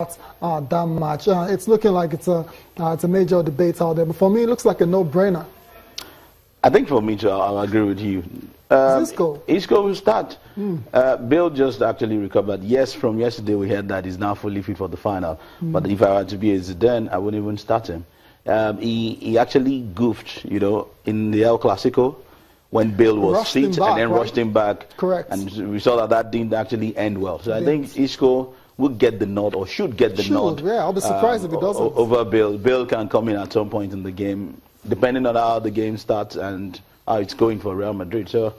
that match. It's looking like it's a major debate out there, but for me, it looks like a no-brainer. I think for me, too, I'll agree with you. Isco will start. Bale just actually recovered. Yes, from yesterday we heard that he's now fully fit for the final. But if I were to be a Zidane, I wouldn't even start him. He actually goofed, you know, in the El Clasico when Bale was fit and then rushed him back. Correct. And we saw that didn't actually end well. So I think Isco will get the nod, or should get the nod. Yeah, I'll be surprised if he doesn't. Over Bale. Bale can come in at some point in the game, depending on how the game starts and how it's going for Real Madrid. So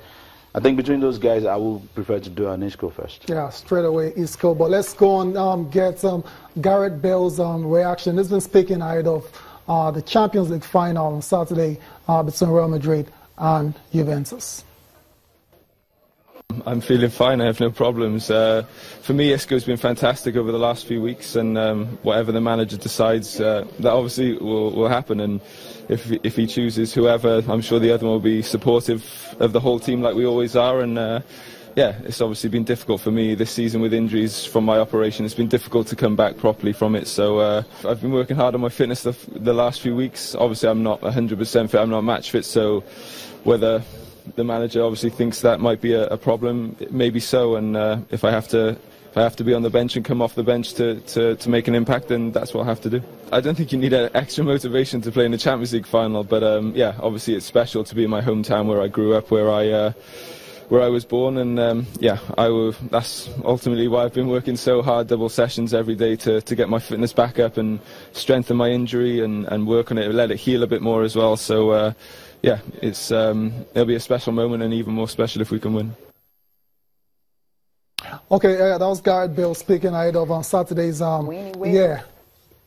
I think between those guys, I would prefer to do an Isco first. Yeah, straight away Isco. But let's go and get Gareth Bale's reaction. He's been speaking ahead of the Champions League final on Saturday between Real Madrid and Juventus. I'm feeling fine, I have no problems. For me, Isco's been fantastic over the last few weeks, and whatever the manager decides, that obviously will happen. And if he chooses whoever, I'm sure the other one will be supportive of the whole team like we always are. And yeah, it's obviously been difficult for me this season with injuries from my operation. It's been difficult to come back properly from it. So I've been working hard on my fitness the last few weeks. Obviously, I'm not 100% fit, I'm not match fit, so whether the manager obviously thinks that might be a problem, maybe so, and if I have to be on the bench and come off the bench to make an impact, then that's what I have to do. I don't think you need an extra motivation to play in the Champions League final, but yeah, obviously it's special to be in my hometown where I grew up, where I was born, and yeah, that's ultimately why I've been working so hard, double sessions every day to get my fitness back up and strengthen my injury and work on it, let it heal a bit more as well. So yeah, it'll be a special moment, and even more special if we can win. Okay, that was Gareth Bale speaking ahead of on Saturday's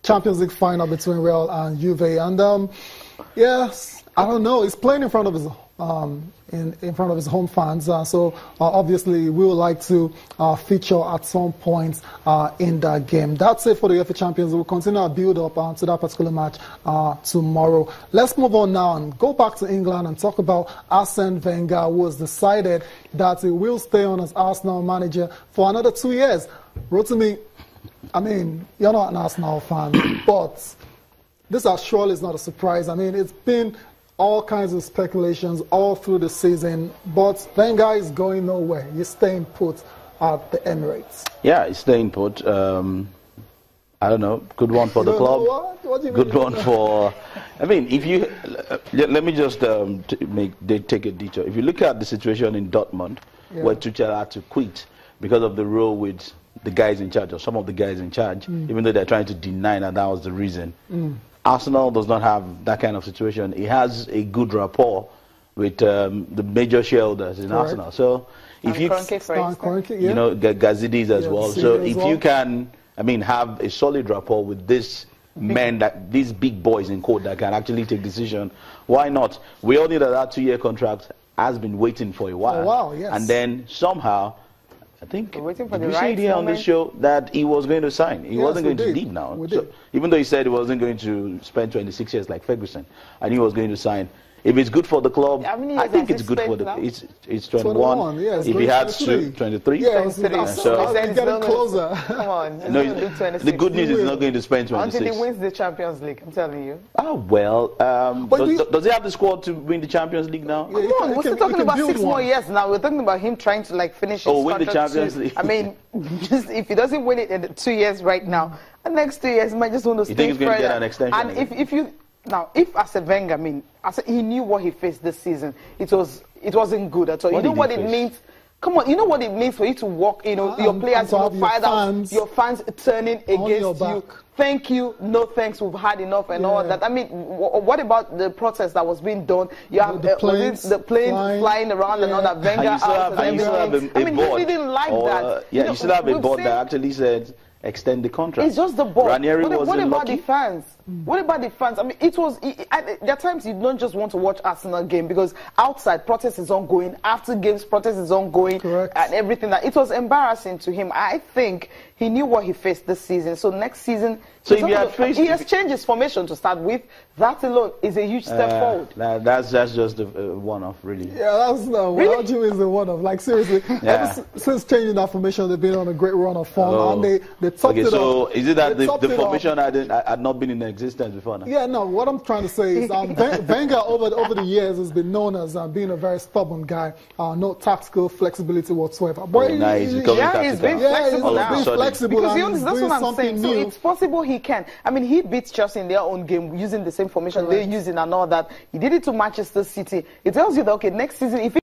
Champions League final between Real and Juve. And yes, I don't know, he's playing in front of his in front of his home fans, so obviously we would like to feature at some point in that game. That's it for the UEFA Champions League. We'll continue our build up to that particular match tomorrow. Let's move on now and go back to England and talk about Arsene Wenger, who has decided that he will stay on as Arsenal manager for another 2 years. Rotimi, I mean, you're not an Arsenal fan, but this surely is not a surprise. I mean, it's been all kinds of speculations all through the season, but Wenger is going nowhere. He's staying put at the Emirates. Yeah, he's staying put. I don't know, good one for the club. What do you good one for... I mean, if you... let me just take a detour. If you look at the situation in Dortmund, where Tuchel had to quit because of the role with the guys in charge, or some of the guys in charge, even though they're trying to deny that was the reason. Arsenal does not have that kind of situation. It has a good rapport with the major shareholders in Arsenal. So if you, you know, Gazidis as well. So if you can, I mean, have a solid rapport with this men, these big boys in court that can actually take decision, why not? We all knew that 2-year contract has been waiting for a while. Oh, wow, yes. And then somehow, I think, did we say here on this show that he was going to sign? He wasn't going to leave now. So, even though he said he wasn't going to spend 26 years like Ferguson, and he was going to sign. If it's good for the club, I think it's good for the... It's 21. If he had 23. Yeah, so it's getting closer. Come on. No, the good news is not going to spend 26. Until he wins the Champions League, I'm telling you. Oh, well, does he have the squad to win the Champions League now? Come on, we're still talking about 6 more years now. We're talking about him trying to like finish his win the Champions League. I mean, just if he doesn't win it in 2 years right now, the next 2 years he might just want to stay further. You think he's going to get an extension? And if you... Now, if Arsene Wenger, I mean, he knew what he faced this season. It wasn't good at all. You know what it means? Come on, you know what it means for you to walk, you know, your players fired out, your fans turning against you. Thank you, no thanks, we've had enough and all that. I mean, what about the protest that was being done? You have the planes flying around and all that. Wenger out and everything. I mean, he didn't like that. Yeah, you should have a board that actually said, extend the contract. It's just the board. Ranieri what about the fans? What about the fans? I mean, it was, there are times you don't just want to watch Arsenal game because outside protest is ongoing, after games protest is ongoing, correct, and everything. It was embarrassing to him. I think he knew what he faced this season. So next season, so if he has changed his formation to start with. That alone is a huge step forward. That's just a one-off, really. Yeah, that's what do you mean is a one-off? Like seriously, ever since changing that formation, they've been on a great run of form, and they topped it so off. Is it that the formation had not been in existence before now? Yeah, no. What I'm trying to say is Wenger over the years has been known as being a very stubborn guy, no tactical flexibility whatsoever. But he's been flexible now. Because that's what I'm saying. So it's possible he can. I mean, he beat Chelsea in their own game using the same formation they're using and all that. He did it to Manchester City. It tells you that, okay, next season, if